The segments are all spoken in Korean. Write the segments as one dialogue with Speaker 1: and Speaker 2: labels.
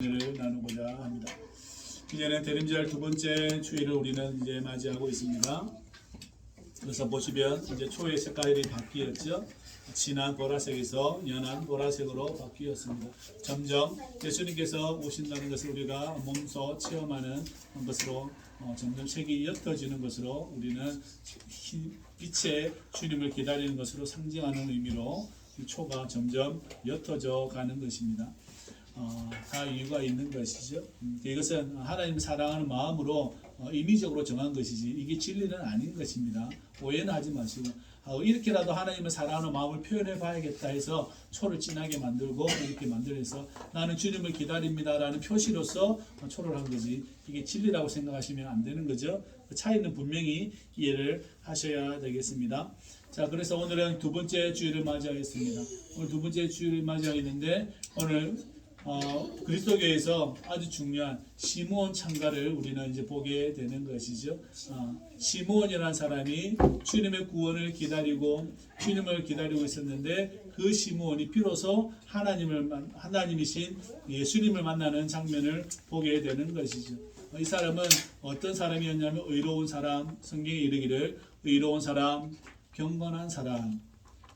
Speaker 1: 를 나누고자 합니다. 이제는 대림절 두 번째 주일을 우리는 이제 맞이하고 있습니다. 그래서 보시면 이제 초의 색깔이 바뀌었죠. 진한 보라색에서 연한 보라색으로 바뀌었습니다. 점점 예수님께서 오신다는 것을 우리가 몸소 체험하는 것으로 점점 색이 옅어지는 것으로 우리는 빛의 주님을 기다리는 것으로 상징하는 의미로 이 초가 점점 옅어져 가는 것입니다. 다 이유가 있는 것이죠. 이것은 하나님을 사랑하는 마음으로 임의적으로 정한 것이지 이게 진리는 아닌 것입니다. 오해는 하지 마시고 이렇게라도 하나님을 사랑하는 마음을 표현해 봐야겠다 해서 초를 진하게 만들고 이렇게 만들어서 나는 주님을 기다립니다 라는 표시로서 초를 한 거지 이게 진리라고 생각하시면 안 되는 거죠. 그 차이는 분명히 이해를 하셔야 되겠습니다. 자, 그래서 오늘은 두 번째 주일을 맞이하겠습니다. 오늘 두 번째 주일을 맞이하겠는데 오늘 그리스도교에서 아주 중요한 시므온 창가를 우리는 이제 보게 되는 것이죠. 시므온이라는 사람이 주님의 구원을 기다리고 주님을 기다리고 있었는데 그 시므온이 비로소 하나님이신 예수님을 만나는 장면을 보게 되는 것이죠. 이 사람은 어떤 사람이었냐면 의로운 사람, 성경에 이르기를 의로운 사람, 경건한 사람,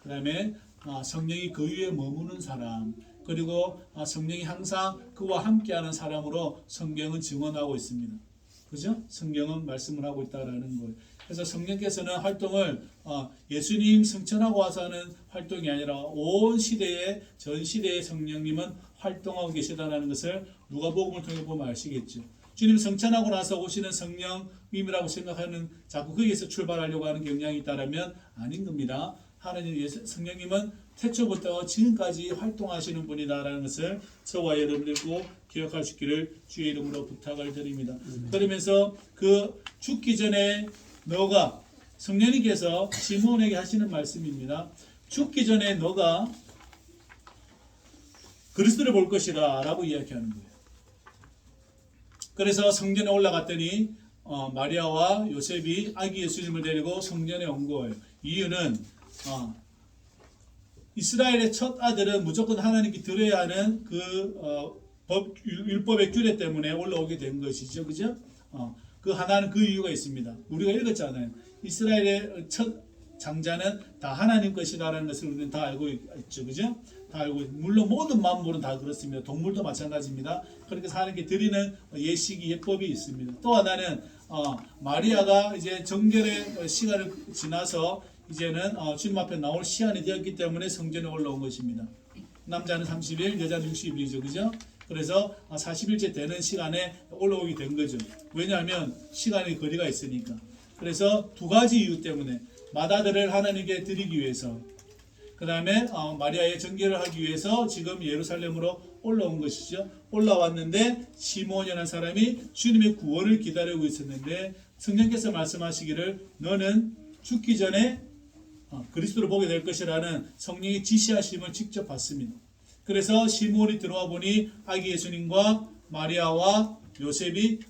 Speaker 1: 그 다음에 성령이 그 위에 머무는 사람, 그리고 성령이 항상 그와 함께하는 사람으로 성경은 증언하고 있습니다. 그죠? 성경은 말씀을 하고 있다라는 거예요. 그래서 성령께서는 활동을 예수님 승천하고 와서 하는 활동이 아니라 온 시대에 전 시대의 성령님은 활동하고 계시다는 것을 누가복음을 통해 보면 아시겠죠. 주님 승천하고 나서 오시는 성령님이라고 생각하는 자꾸 거기에서 출발하려고 하는 경향이 있다면 아닌 겁니다. 하나님 성령님은 태초부터 지금까지 활동하시는 분이다라는 것을 저와 여러분들 꼭 기억할 수 있기를 주의 이름으로 부탁을 드립니다. 그러면서 그 죽기 전에 너가 성령님께서 시므온에게 하시는 말씀입니다. 죽기 전에 너가 그리스도를 볼 것이다 라고 이야기하는 거예요. 그래서 성전에 올라갔더니 마리아와 요셉이 아기 예수님을 데리고 성전에 온 거예요. 이유는 이스라엘의 첫 아들은 무조건 하나님께 드려야 하는 율법의 규례 때문에 올라오게 된 것이죠. 그죠? 그 하나는 그 이유가 있습니다. 우리가 읽었잖아요. 이스라엘의 첫 장자는 다 하나님 것이라는 것을 우리는 다 알고 있죠. 그죠? 다 알고 있죠. 물론 모든 만물은 다 그렇습니다. 동물도 마찬가지입니다. 그렇게 하나님께 드리는 예식이 예법이 있습니다. 또 하나는 마리아가 이제 정결의 시간을 지나서 이제는 주님 앞에 나올 시간이 되었기 때문에 성전에 올라온 것입니다. 남자는 30일, 여자는 60일이죠. 그죠? 그래서 40일째 되는 시간에 올라오게 된 거죠. 왜냐하면 시간의 거리가 있으니까. 그래서 두 가지 이유 때문에 맏아들을 하나님께 드리기 위해서 그 다음에 마리아의 정결을 하기 위해서 지금 예루살렘으로 올라온 것이죠. 올라왔는데 시므온이라는 사람이 주님의 구원을 기다리고 있었는데 성령께서 말씀하시기를 너는 죽기 전에 그리스도를 보게 될 것이라는 성령의 지시하심을 직접 받습니다. 그래서 시므온이 들어와 보니 아기 예수님과 마리아와 요셉이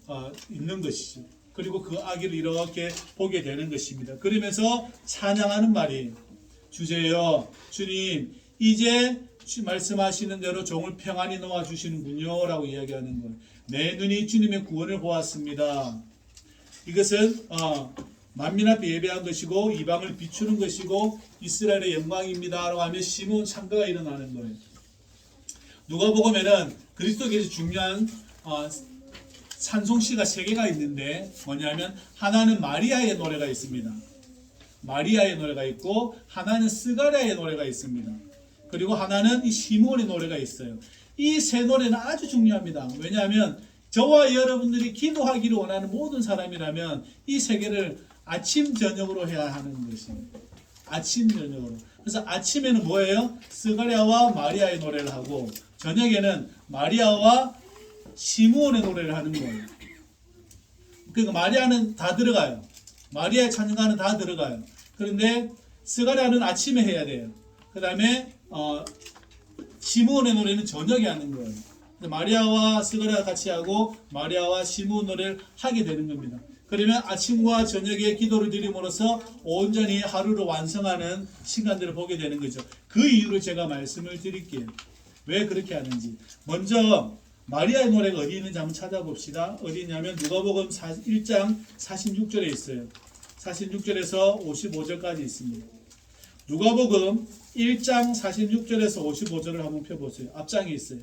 Speaker 1: 있는 것이죠. 그리고 그 아기를 이렇게 보게 되는 것입니다. 그러면서 찬양하는 말이에요. 주제여 주님 이제 말씀하시는 대로 종을 평안히 놓아주시는군요 라고 이야기하는 거예요. 내 눈이 주님의 구원을 보았습니다. 이것은 만민 앞에 예배한 것이고 이방을 비추는 것이고 이스라엘의 영광입니다 라고 하면 시므온 창가가 일어나는 거예요. 누가복음에는 그리스도께서 중요한 찬송시가 세 개가 있는데 뭐냐면 하나는 마리아의 노래가 있습니다. 마리아의 노래가 있고 하나는 스가랴의 노래가 있습니다. 그리고 하나는 이 시므온의 노래가 있어요. 이 세 노래는 아주 중요합니다. 왜냐하면 저와 여러분들이 기도하기를 원하는 모든 사람이라면 이 세 개를 아침 저녁으로 해야 하는 것입니다. 아침 저녁으로. 그래서 아침에는 뭐예요? 스가랴와 마리아의 노래를 하고 저녁에는 마리아와 시므온의 노래를 하는 거예요. 그러니까 마리아는 다 들어가요. 마리아의 찬양가는 다 들어가요. 그런데 스가랴는 아침에 해야 돼요. 그 다음에 시므온의 노래는 저녁에 하는 거예요. 마리아와 스가랴가 같이 하고 마리아와 시므온 노래를 하게 되는 겁니다. 그러면 아침과 저녁에 기도를 드림으로써 온전히 하루를 완성하는 시간들을 보게 되는 거죠. 그 이유를 제가 말씀을 드릴게요. 왜 그렇게 하는지. 먼저 마리아의 노래가 어디 있는지 한번 찾아봅시다. 어디 있냐면 누가복음 1장 46절에 있어요. 46절에서 55절까지 있습니다. 누가복음 1장 46절에서 55절을 한번 펴보세요. 앞장에 있어요.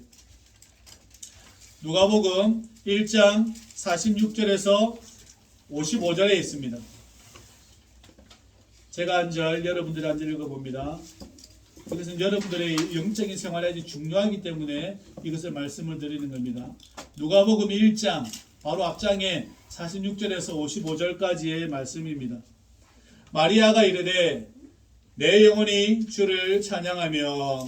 Speaker 1: 누가복음 1장 46절에서 55절에 있습니다. 제가 한 절, 여러분들이 한 절 읽어봅니다. 이것은 여러분들의 영적인 생활에 아주 중요하기 때문에 이것을 말씀을 드리는 겁니다. 누가복음 1장 바로 앞장에 46절에서 55절까지의 말씀입니다. 마리아가 이르되 내 영혼이 주를 찬양하며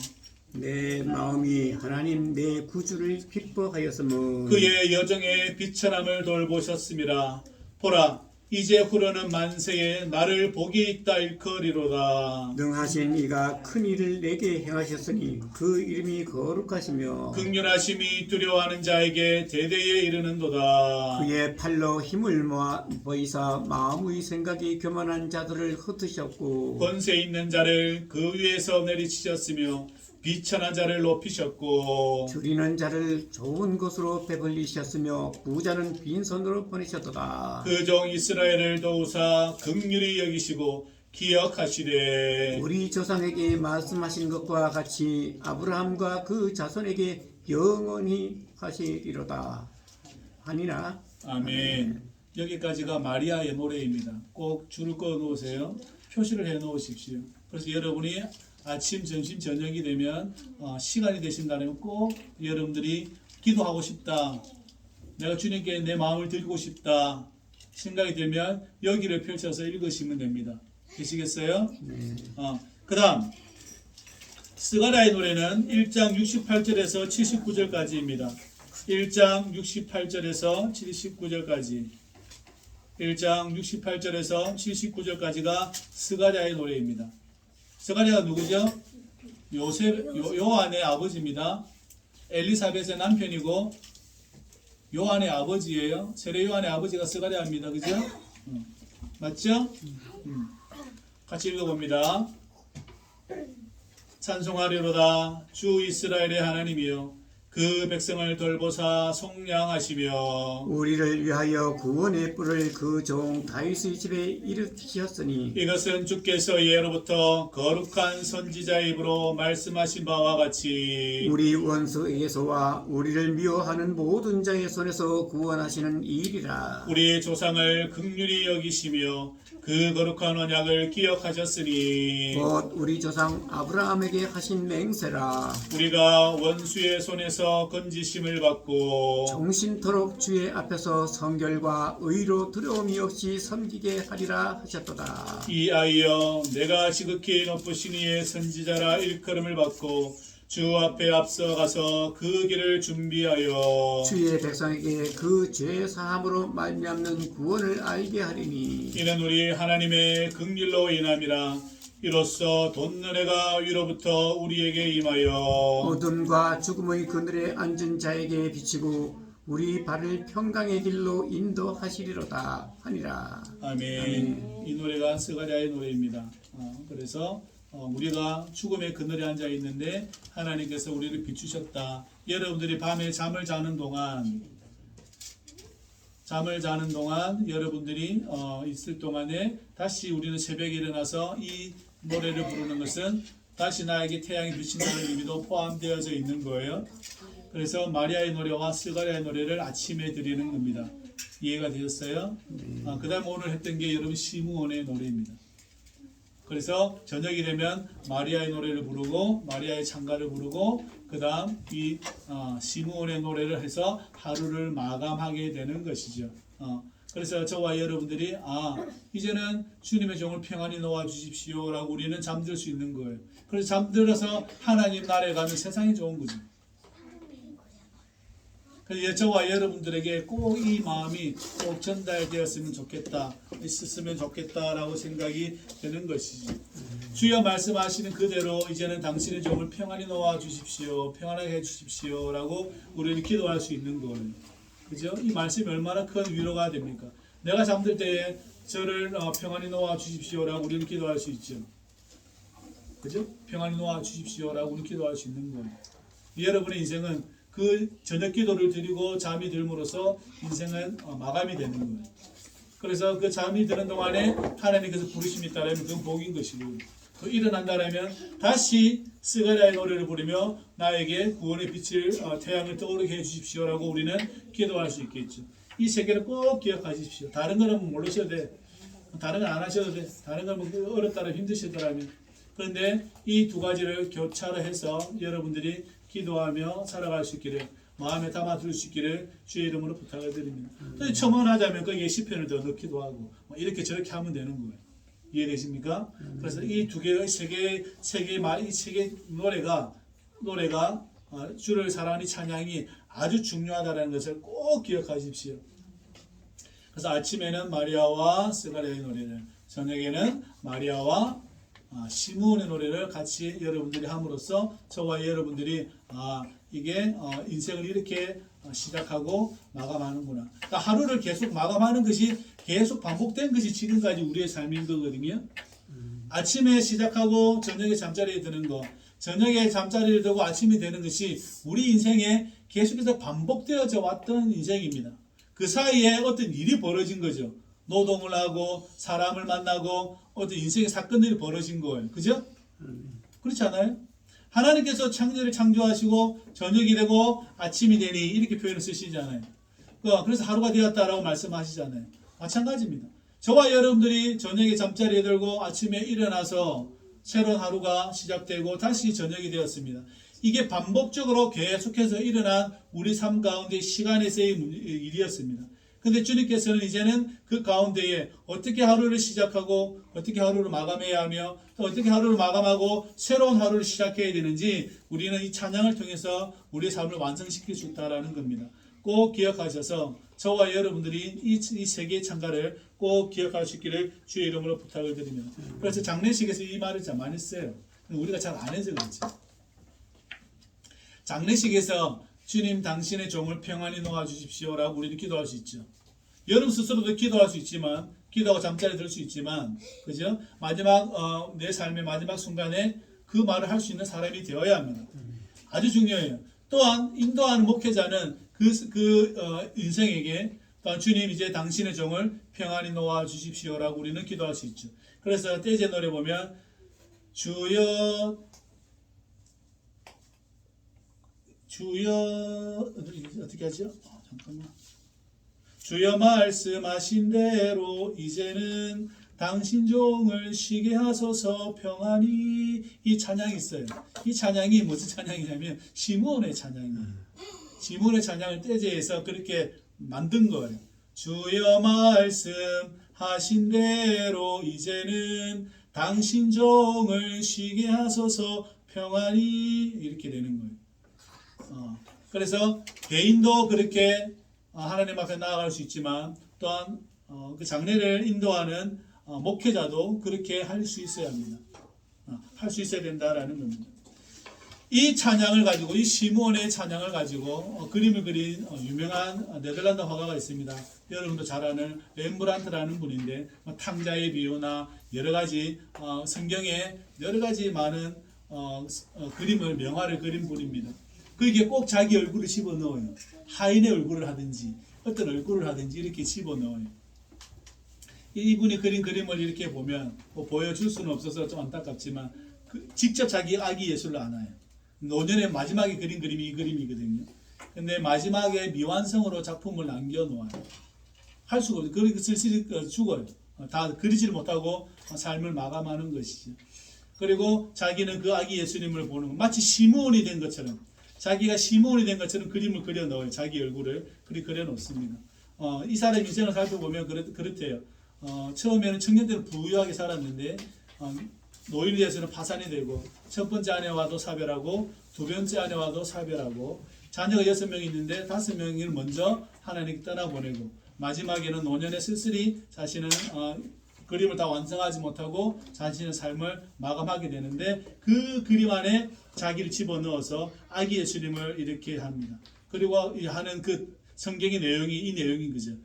Speaker 2: 내 마음이 하나님 내 구주를 기뻐하였으므
Speaker 1: 그의 여정의 비천함을 돌보셨음이라. 보라 이제 후로는 만세에 나를 복이 있다 일컬이로다.
Speaker 2: 능하신 이가 큰 일을 내게 행하셨으니 그 이름이 거룩하시며
Speaker 1: 극률하심이 두려워하는 자에게 대대에 이르는도다.
Speaker 2: 그의 팔로 힘을 모아 보이사 마음의 생각이 교만한 자들을 흩으셨고
Speaker 1: 권세 있는 자를 그 위에서 내리치셨으며 비천한 자를 높이셨고
Speaker 2: 줄이는 자를 좋은 것으로 베풀리셨으며 부자는 빈손으로 보내셨도다.
Speaker 1: 그 종 이스라엘을 도우사 긍휼히 여기시고 기억하시되
Speaker 2: 우리 조상에게 말씀하신 것과 같이 아브라함과 그 자손에게 영원히 하시리로다 하니라.
Speaker 1: 아멘. 여기까지가 마리아의 노래입니다. 꼭 줄을 꺼 놓으세요. 표시를 해 놓으십시오. 그래서 여러분이 아침, 점심, 저녁이 되면 시간이 되신다면 꼭 여러분들이 기도하고 싶다. 내가 주님께 내 마음을 드리고 싶다. 생각이 들면 여기를 펼쳐서 읽으시면 됩니다. 되시겠어요?
Speaker 2: 네.
Speaker 1: 그 다음 스가랴의 노래는 1장 68절에서 79절까지입니다. 1장 68절에서 79절까지 1장 68절에서 79절까지가 스가랴의 노래입니다. 스가랴가 누구죠? 요한의 아버지입니다. 엘리사벳의 남편이고 요한의 아버지예요. 세례 요한의 아버지가 스가랴입니다. 그죠? 맞죠? 같이 읽어봅니다. 찬송하리로다 주 이스라엘의 하나님이여 그 백성을 돌보사 속량하시며
Speaker 2: 우리를 위하여 구원의 뿔을 그 종 다윗의 집에 일으키셨으니
Speaker 1: 이것은 주께서 예로부터 거룩한 선지자의 입으로 말씀하신 바와 같이
Speaker 2: 우리 원수에게서와 우리를 미워하는 모든 자의 손에서 구원하시는 일이라.
Speaker 1: 우리 조상을 긍휼히 여기시며 그 거룩한 언약을 기억하셨으니
Speaker 2: 곧 우리 조상 아브라함에게 하신 맹세라.
Speaker 1: 우리가 원수의 손에서 건지심을 받고
Speaker 2: 정신토록 주의 앞에서 성결과 의로 두려움이 없이 섬기게 하리라 하셨도다.
Speaker 1: 이아이여 내가 지극히 높으신 이의 선지자라 일컬음을 받고 주 앞에 앞서가서 그 길을 준비하여
Speaker 2: 주의 백성에게 그 죄 사함으로 말미암는 구원을 알게 하리니
Speaker 1: 이는 우리 하나님의 긍휼로 인함이라. 이로써 돋는 해가 위로부터 우리에게 임하여
Speaker 2: 어둠과 죽음의 그늘에 앉은 자에게 비치고 우리 발을 평강의 길로 인도하시리로다 하니라.
Speaker 1: 아멘. 이 노래가 스가랴의 노래입니다. 그래서 우리가 죽음의 그늘에 앉아 있는데 하나님께서 우리를 비추셨다. 여러분들이 밤에 잠을 자는 동안 여러분들이 있을 동안에 다시 우리는 새벽에 일어나서 이 노래를 부르는 것은 다시 나에게 태양이 비친다는 의미도 포함되어져 있는 거예요. 그래서 마리아의 노래와 스가랴의 노래를 아침에 드리는 겁니다. 이해가 되셨어요? 그 다음 오늘 했던 게 여러분 시므온의 노래입니다. 그래서 저녁이 되면 마리아의 노래를 부르고 마리아의 찬가를 부르고 그 다음 이 시므온의 노래를 해서 하루를 마감하게 되는 것이죠. 그래서 저와 여러분들이 이제는 주님의 종을 평안히 놓아 주십시오 라고 우리는 잠들 수 있는 거예요. 그래서 잠들어서 하나님 나라에 가면 세상이 좋은 거죠. 그래서 저와 여러분들에게 꼭 이 마음이 꼭 전달되었으면 좋겠다, 있었으면 좋겠다라고 생각이 되는 것이죠. 주여 말씀하시는 그대로 이제는 당신의 종을 평안히 놓아 주십시오, 평안하게 해 주십시오라고 우리는 기도할 수 있는 거예요. 그죠? 이 말씀이 얼마나 큰 위로가 됩니까? 내가 잠들 때에 저를 평안히 놓아 주십시오라고 우리는 기도할 수 있죠. 그죠? 평안히 놓아 주십시오라고 우리는 기도할 수 있는 거예요. 여러분의 인생은 그 저녁 기도를 드리고 잠이 들므로써 인생은 마감이 되는 거예요. 그래서 그 잠이 드는 동안에 하나님께서 부르심이 있다면 그건 복인 것이고, 또 일어난다면 다시 스가랴의 노래를 부르며 나에게 구원의 빛을 태양을 떠오르게 해주십시오라고 우리는 기도할 수 있겠죠. 이 세 개를 꼭 기억하십시오. 다른 거는 모르셔도 돼. 다른 건 안 하셔도 돼. 다른 건 뭐 어렵다면 힘드시더라면. 그런데 이 두 가지를 교차로 해서 여러분들이 기도하며 살아갈 수 있기를, 마음에 담아둘 수 있기를 주의 이름으로 부탁을 드립니다. 첨언하자면 거기에 시편을 더 넣기도 하고 뭐 이렇게 저렇게 하면 되는 거예요. 이해되십니까? 그래서 이 두 개의 세 개 노래가 주를 사랑하는 찬양이 아주 중요하다는 것을 꼭 기억하십시오. 그래서 아침에는 마리아와 스가랴의 노래를, 저녁에는 마리아와 시므온의 노래를 같이 여러분들이 함으로써 저와 여러분들이 이게 인생을 이렇게 시작하고 마감하는구나. 그러니까 하루를 계속 마감하는 것이 계속 반복된 것이 지금까지 우리의 삶인 거거든요. 아침에 시작하고 저녁에 잠자리에 드는 거, 저녁에 잠자리를 들고 아침이 되는 것이 우리 인생에 계속해서 반복되어져 왔던 인생입니다. 그 사이에 어떤 일이 벌어진 거죠. 노동을 하고 사람을 만나고 어떤 인생의 사건들이 벌어진 거예요. 그죠? 그렇지 않아요? 하나님께서 창조를 창조하시고 저녁이 되고 아침이 되니 이렇게 표현을 쓰시잖아요. 그래서 하루가 되었다라고 말씀하시잖아요. 마찬가지입니다. 저와 여러분들이 저녁에 잠자리에 들고 아침에 일어나서 새로운 하루가 시작되고 다시 저녁이 되었습니다. 이게 반복적으로 계속해서 일어난 우리 삶 가운데 시간에서의 일이었습니다. 근데 주님께서는 이제는 그 가운데에 어떻게 하루를 시작하고 어떻게 하루를 마감해야 하며 또 어떻게 하루를 마감하고 새로운 하루를 시작해야 되는지 우리는 이 찬양을 통해서 우리의 삶을 완성시킬 수 있다는 겁니다. 꼭 기억하셔서 저와 여러분들이 이 세 개의 찬가를 꼭 기억할 수 있기를 주의 이름으로 부탁을 드립니다. 그래서 장례식에서 이 말을 참 많이 써요. 우리가 잘 안 해서 그렇지. 장례식에서 주님 당신의 종을 평안히 놓아주십시오라고 우리는 기도할 수 있죠. 여러분 스스로도 기도할 수 있지만, 기도하고 잠자리 들 수 있지만, 그죠? 마지막 내 삶의 마지막 순간에 그 말을 할 수 있는 사람이 되어야 합니다. 아주 중요해요. 또한 인도하는 목회자는 인생에게 또한 주님 이제 당신의 종을 평안히 놓아주십시오라고 우리는 기도할 수 있죠. 그래서 떼제 노래 보면 주여 어떻게 하죠? 잠깐만. 주여 말씀하신 대로 이제는 당신 종을 쉬게 하소서 평안히, 이 찬양이 있어요. 이 찬양이 무슨 찬양이냐면 시므온의 찬양이에요. 시므온의 찬양을 떼제에서 그렇게 만든 거예요. 주여 말씀하신 대로 이제는 당신 종을 쉬게 하소서 평안히, 이렇게 되는 거예요. 그래서 개인도 그렇게 하나님 앞에 나아갈 수 있지만 또한 그 장례를 인도하는 목회자도 그렇게 할 수 있어야 합니다. 할 수 있어야 된다라는 겁니다. 이 찬양을 가지고, 이 시므온의 찬양을 가지고 그림을 그린 유명한 네덜란드 화가가 있습니다. 여러분도 잘 아는 렘브란트라는 분인데 탕자의 비유나 여러 가지 성경에 여러 가지 많은 그림을, 명화를 그린 분입니다. 거기에 꼭 자기 얼굴을 집어넣어요. 하인의 얼굴을 하든지 어떤 얼굴을 하든지 이렇게 집어넣어요. 이분이 그린 그림을 이렇게 보면 보여줄 수는 없어서 좀 안타깝지만 직접 자기 아기 예술을 안아요. 노년의 마지막에 그린 그림이 이 그림이거든요. 근데 마지막에 미완성으로 작품을 남겨놓아요. 할 수가 없어요. 그렇게 슬슬 죽어요. 다 그리지를 못하고 삶을 마감하는 것이죠. 그리고 자기는 그 아기 예수님을 보는 거, 마치 시므온이 된 것처럼, 자기가 시므온이 된 것처럼 그림을 그려 넣어요. 자기 얼굴을 그려 놓습니다. 이 사람 인생을 살펴보면 그렇대요. 처음에는 청년 때는 부유하게 살았는데 노인이 돼서는 파산이 되고, 첫 번째 아내와도 사별하고 두 번째 아내와도 사별하고, 자녀가 6명이 있는데 5명을 먼저 하나님께 떠나보내고, 마지막에는 노년에 쓸쓸히 자신은 그림을 다 완성하지 못하고 자신의 삶을 마감하게 되는데, 그 그림 안에 자기를 집어넣어서 아기 예수님을 이렇게 합니다. 그리고 하는 그 성경의 내용이 이 내용인 거죠.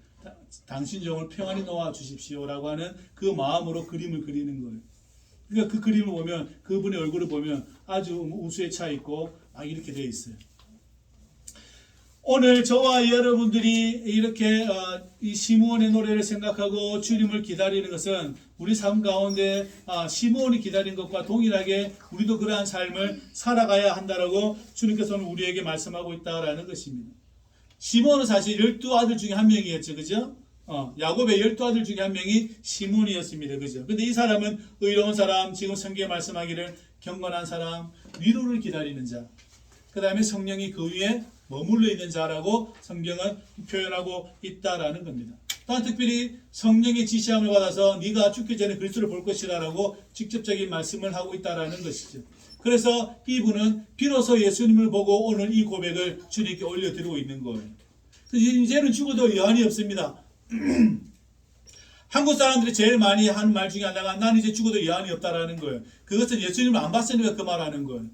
Speaker 1: 당신 종을 평안히 놓아 주십시오라고 하는 그 마음으로 그림을 그리는 거예요. 그러니까 그 그림을 보면, 그분의 얼굴을 보면 아주 우수에 차 있고 막 이렇게 되어 있어요. 오늘 저와 여러분들이 이렇게 이 시므온의 노래를 생각하고 주님을 기다리는 것은 우리 삶 가운데 시므온이 기다린 것과 동일하게 우리도 그러한 삶을 살아가야 한다라고 주님께서 오늘 우리에게 말씀하고 있다라는 것입니다. 시므온은 사실 12아들 중에 한 명이었죠. 그죠? 야곱의 12아들 중에 한 명이 시므온이었습니다. 그죠? 근데 이 사람은 의로운 사람, 지금 성경에 말씀하기를 경건한 사람, 위로를 기다리는 자, 그 다음에 성령이 그 위에 머물러 있는 자라고 성경은 표현하고 있다라는 겁니다. 또한 특별히 성령의 지시함을 받아서 네가 죽기 전에 그리스도를 볼 것이라고 직접적인 말씀을 하고 있다라는 것이죠. 그래서 이분은 비로소 예수님을 보고 오늘 이 고백을 주님께 올려드리고 있는 거예요. 이제는 죽어도 여한이 없습니다. 한국 사람들이 제일 많이 하는 말 중에 하나가 난 이제 죽어도 여한이 없다라는 거예요. 그것은 예수님을 안 봤으니까 그 말하는 거예요.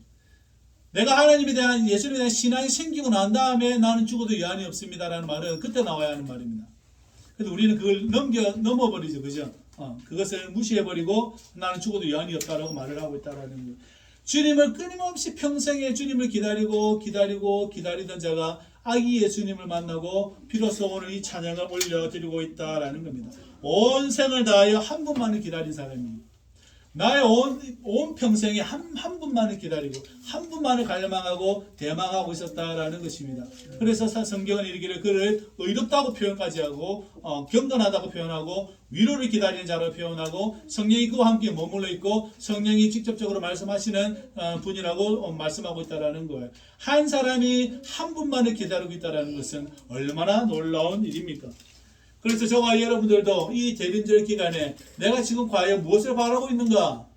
Speaker 1: 내가 하나님에 대한 예수님에 대한 신앙이 생기고 난 다음에 나는 죽어도 여한이 없습니다라는 말은 그때 나와야 하는 말입니다. 그래서 우리는 그걸 넘어버리죠. 그죠? 그것을 무시해버리고 나는 죽어도 여한이 없다라고 말을 하고 있다라는 거예요. 주님을 끊임없이 평생에 주님을 기다리던 자가 아기 예수님을 만나고 비로소 오늘 이 찬양을 올려드리고 있다라는 겁니다. 온 생을 다하여 한 분만을 기다린 사람입니다. 나의 온 평생에 한 분만을 기다리고 한 분만을 갈망하고 대망하고 있었다라는 것입니다. 그래서 성경은 이르기를 그를 의롭다고 표현까지 하고 경건하다고 표현하고 위로를 기다리는 자로 표현하고 성령이 그와 함께 머물러 있고 성령이 직접적으로 말씀하시는 분이라고 말씀하고 있다라는 거예요. 한 사람이 한 분만을 기다리고 있다라는 것은 얼마나 놀라운 일입니까? 그래서 저와 여러분들도 이 대림절 기간에 내가 지금 과연 무엇을 바라고 있는가?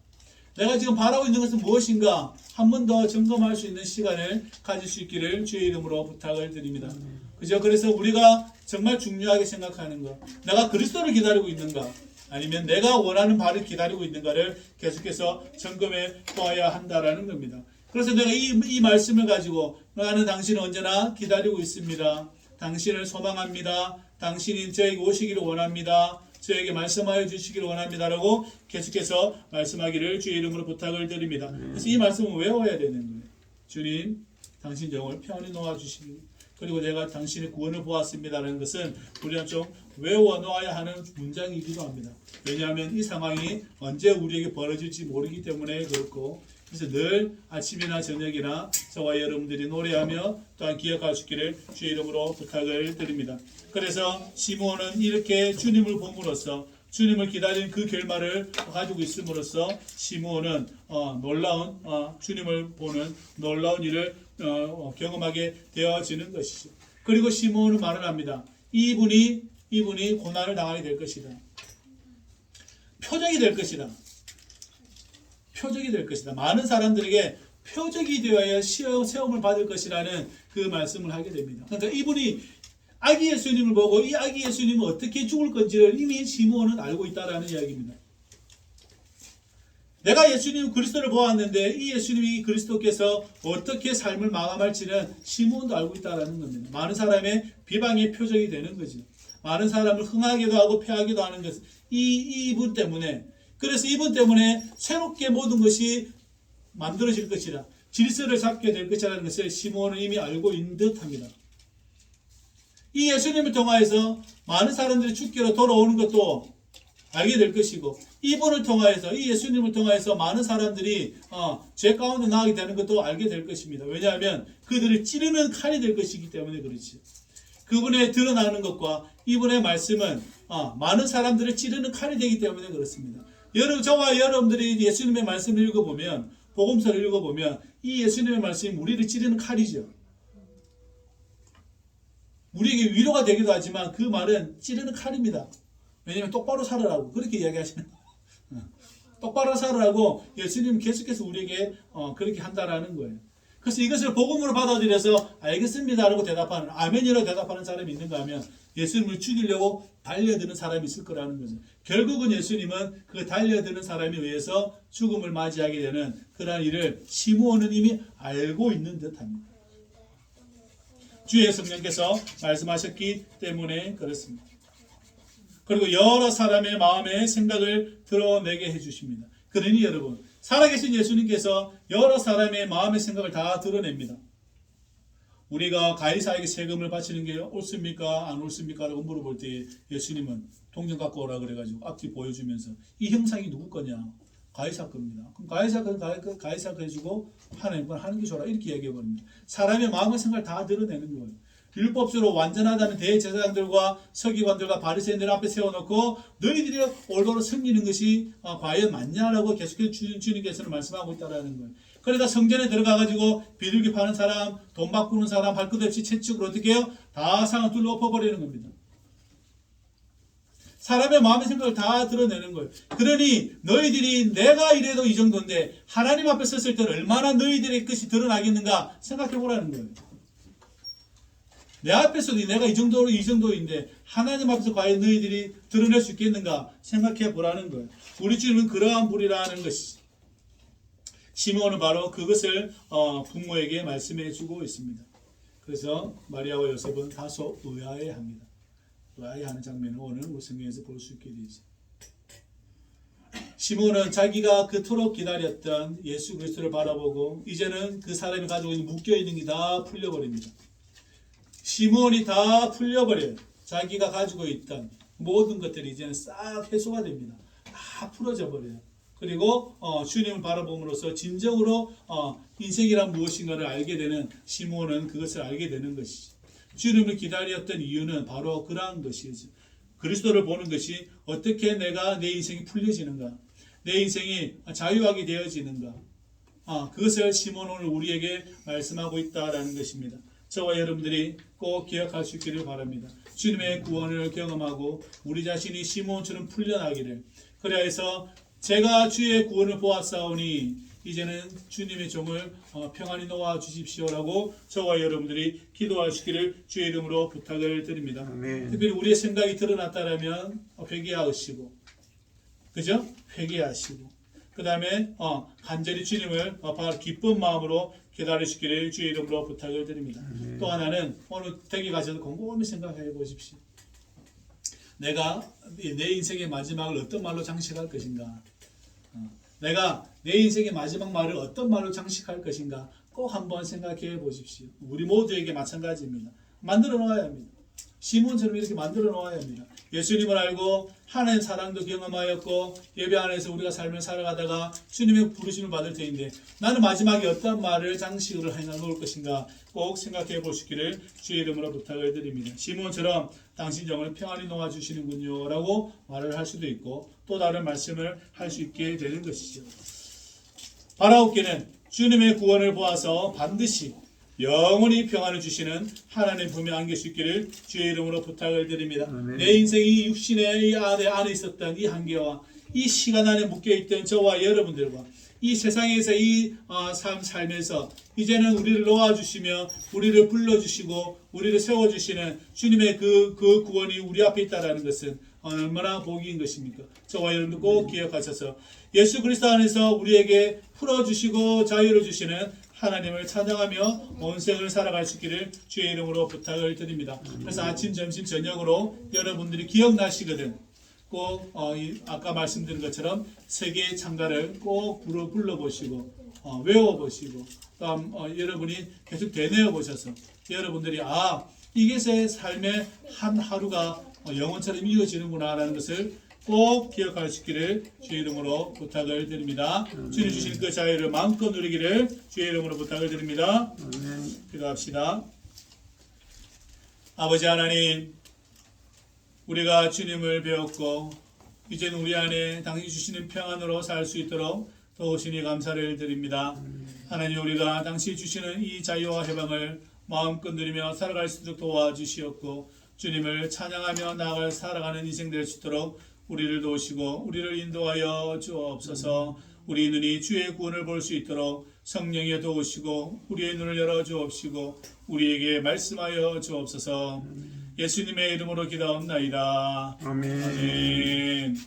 Speaker 1: 내가 지금 바라고 있는 것은 무엇인가? 한 번 더 점검할 수 있는 시간을 가질 수 있기를 주의 이름으로 부탁을 드립니다. 그죠? 그래서 우리가 정말 중요하게 생각하는 것. 내가 그리스도를 기다리고 있는가? 아니면 내가 원하는 바를 기다리고 있는가를 계속해서 점검해 보아야 한다라는 겁니다. 그래서 내가 이 말씀을 가지고 나는 당신을 언제나 기다리고 있습니다. 당신을 소망합니다. 당신이 저에게 오시기를 원합니다. 저에게 말씀하여 주시기를 원합니다라고 계속해서 말씀하기를 주의 이름으로 부탁을 드립니다. 그래서 이 말씀을 외워야 되는 거예요. 주님, 당신 영을 편히 놓아주시기 그리고 내가 당신의 구원을 보았습니다라는 것은 우리가 좀 외워 놓아야 하는 문장이기도 합니다. 왜냐하면 이 상황이 언제 우리에게 벌어질지 모르기 때문에 그렇고 그래서 늘 아침이나 저녁이나 저와 여러분들이 노래하며 또한 기억할 수 있기를 주의 이름으로 부탁을 드립니다. 그래서 시므온은 이렇게 주님을 봄으로써 주님을 기다리는 그 결말을 가지고 있음으로써 시므온은 놀라운 주님을 보는 놀라운 일을 경험하게 되어지는 것이죠. 그리고 시므온은 말을 합니다. 이분이 고난을 당하게 될 것이다. 표적이 될 것이다. 표적이 될 것이다. 많은 사람들에게 표적이 되어야 세움을 받을 것이라는 그 말씀을 하게 됩니다. 그러니까 이분이 아기 예수님을 보고 이 아기 예수님은 어떻게 죽을 건지를 이미 시므온은 알고 있다라는 이야기입니다. 내가 예수님 그리스도를 보았는데 이 예수님이 그리스도께서 어떻게 삶을 마감할지는 시므온도 알고 있다라는 겁니다. 많은 사람의 비방의 표적이 되는 거죠. 많은 사람을 흥하기도 하고 패하기도 하는 것은 이분 때문에 그래서 이분 때문에 새롭게 모든 것이 만들어질 것이라 질서를 잡게 될 것이라는 것을 시므온은 이미 알고 있는 듯합니다. 이 예수님을 통하여서 많은 사람들이 죽기로 돌아오는 것도 알게 될 것이고 이분을 통하여서 이 예수님을 통하여서 많은 사람들이 죄 가운데 나가게 되는 것도 알게 될 것입니다. 왜냐하면 그들을 찌르는 칼이 될 것이기 때문에 그렇지. 그분의 드러나는 것과 이분의 말씀은 많은 사람들을 찌르는 칼이 되기 때문에 그렇습니다. 저와 여러분들이 예수님의 말씀을 읽어보면 복음서를 읽어보면 이 예수님의 말씀이 우리를 찌르는 칼이죠. 우리에게 위로가 되기도 하지만 그 말은 찌르는 칼입니다. 왜냐하면 똑바로 살으라고 그렇게 이야기하시는 거예요. 똑바로 살으라고 예수님은 계속해서 우리에게 그렇게 한다라는 거예요. 그래서 이것을 복음으로 받아들여서 알겠습니다라고 대답하는 아멘이라고 대답하는 사람이 있는가 하면 예수님을 죽이려고 달려드는 사람이 있을 거라는 거죠. 결국은 예수님은 그 달려드는 사람에 의해서 죽음을 맞이하게 되는 그러한 일을 시므온은 이미 알고 있는 듯합니다. 주의 성령께서 말씀하셨기 때문에 그렇습니다. 그리고 여러 사람의 마음의 생각을 드러내게 해주십니다. 그러니 여러분 살아계신 예수님께서 여러 사람의 마음의 생각을 다 드러냅니다. 우리가 가이사에게 세금을 바치는 게 옳습니까? 안 옳습니까? 라고 물어볼 때 예수님은 동전 갖고 오라 그래가지고 앞뒤 보여주면서 이 형상이 누구 거냐? 가이사 겁니다. 그럼 가이사 거 해주고 하나님 건 하는 게 좋아 이렇게 얘기해버립니다. 사람의 마음과 생각을 다 드러내는 거예요. 율법적으로 완전하다는 대제사장들과 서기관들과 바리새인들 앞에 세워놓고 너희들이 올바로 섬기는 것이 과연 맞냐라고 계속해서 주님께서는 말씀하고 있다는 거예요. 그러니까 성전에 들어가가지고 비둘기 파는 사람, 돈 바꾸는 사람, 발끝 없이 채찍으로 어떻게 해요? 다 상을 뚫어 엎어버리는 겁니다. 사람의 마음의 생각을 다 드러내는 거예요. 그러니 너희들이 내가 이래도 이 정도인데 하나님 앞에 섰을 때는 얼마나 너희들의 것이 드러나겠는가 생각해 보라는 거예요. 내 앞에서도 내가 이 정도인데 하나님 앞에서 과연 너희들이 드러낼 수 있겠는가 생각해 보라는 거예요. 우리 주님은 그러한 분이라는 것이죠. 시므온은 바로 그것을 부모에게 말씀해 주고 있습니다. 그래서 마리아와 요셉은 다소 의아해합니다. 의아해하는 장면을 오늘 우리 성경에서 볼 수 있게 되죠. 시므온은 자기가 그토록 기다렸던 예수 그리스도를 바라보고 이제는 그 사람이 가지고 있는 묶여있는 게 다 풀려버립니다. 시므온이 다 풀려버려요. 자기가 가지고 있던 모든 것들이 이제는 싹 해소가 됩니다. 다 풀어져 버려요. 그리고 주님을 바라봄으로써 진정으로 인생이란 무엇인가를 알게 되는 시므온은 그것을 알게 되는 것이죠. 주님을 기다렸던 이유는 바로 그러한 것이죠. 그리스도를 보는 것이 어떻게 내가 내 인생이 풀려지는가, 내 인생이 자유하게 되어지는가, 그것을 시므온 오늘 우리에게 말씀하고 있다라는 것입니다. 저와 여러분들이 꼭 기억할 수 있기를 바랍니다. 주님의 구원을 경험하고 우리 자신이 시므온처럼 풀려나기를, 그래야 해서 제가 주의 구원을 보았사오니 이제는 주님의 종을 평안히 놓아 주십시오라고 저와 여러분들이 기도할 수 있기를 주의 이름으로 부탁을 드립니다.
Speaker 2: 아멘.
Speaker 1: 특별히 우리의 생각이 드러났다면 회개하시고, 그죠? 회개하시고, 그 다음에 간절히 주님을 바로 기쁜 마음으로 기다리시기를 주의 이름으로 부탁을 드립니다. 또 하나는 오늘 댁에 가셔서 곰곰이 생각해 보십시오. 내가 내 인생의 마지막을 어떤 말로 장식할 것인가? 내가 내 인생의 마지막 말을 어떤 말로 장식할 것인가? 꼭 한번 생각해 보십시오. 우리 모두에게 마찬가지입니다. 만들어 놓아야 합니다. 시몬처럼 이렇게 만들어 놓아야 합니다. 예수님을 알고 하나님의 사랑도 경험하였고 예배 안에서 우리가 삶을 살아가다가 주님의 부르심을 받을 때인데 나는 마지막에 어떤 말을 장식으로 해 놓을 것인가 꼭 생각해 보시기를 주의 이름으로 부탁을 드립니다. 시몬처럼 당신 영을 평안히 놓아주시는군요 라고 말을 할 수도 있고 또 다른 말씀을 할 수 있게 되는 것이죠. 바라옵기는 주님의 구원을 보아서 반드시 영원히 평안을 주시는 하나님 품에 안길 수 있기를 주의 이름으로 부탁을 드립니다.
Speaker 2: 아멘.
Speaker 1: 내 인생이 육신의 이 안에 있었던 이 한계와 이 시간 안에 묶여있던 저와 여러분들과 이 세상에서 이 삶 살면서 이제는 우리를 놓아주시며 우리를 불러주시고 우리를 세워주시는 주님의 그 구원이 우리 앞에 있다는 것은 얼마나 복인 것입니까? 저와 여러분들 꼭 기억하셔서 예수 그리스도 안에서 우리에게 풀어주시고 자유를 주시는 하나님을 찬양하며 온 생을 살아갈 수 있기를 주의 이름으로 부탁을 드립니다. 그래서 아침, 점심, 저녁으로 여러분들이 기억나시거든 꼭 아까 말씀드린 것처럼 세계의 창가를 꼭 불러보시고 외워보시고 다음 여러분이 계속 되뇌어 보셔서 여러분들이 이게 제 삶의 한 하루가 영혼처럼 이어지는구나 라는 것을 꼭 기억할 수 있기를 주의 이름으로 부탁을 드립니다. 주님 주신 그 자유를 마음껏 누리기를 주의 이름으로 부탁을 드립니다. 기도합시다. 아버지 하나님, 우리가 주님을 배웠고 이제는 우리 안에 당신이 주시는 평안으로 살 수 있도록 도우시니 감사를 드립니다. 하나님, 우리가 당신이 주시는 이 자유와 해방을 마음껏 누리며 살아갈 수 있도록 도와주시었고 주님을 찬양하며 나아갈 살아가는 인생 될 수 있도록 우리를 도우시고 우리를 인도하여 주옵소서. 우리 눈이 주의 구원을 볼 수 있도록 성령이 도우시고 우리의 눈을 열어 주옵시고 우리에게 말씀하여 주옵소서. 예수님의 이름으로 기도합나이다.
Speaker 2: 아멘.
Speaker 1: 아멘.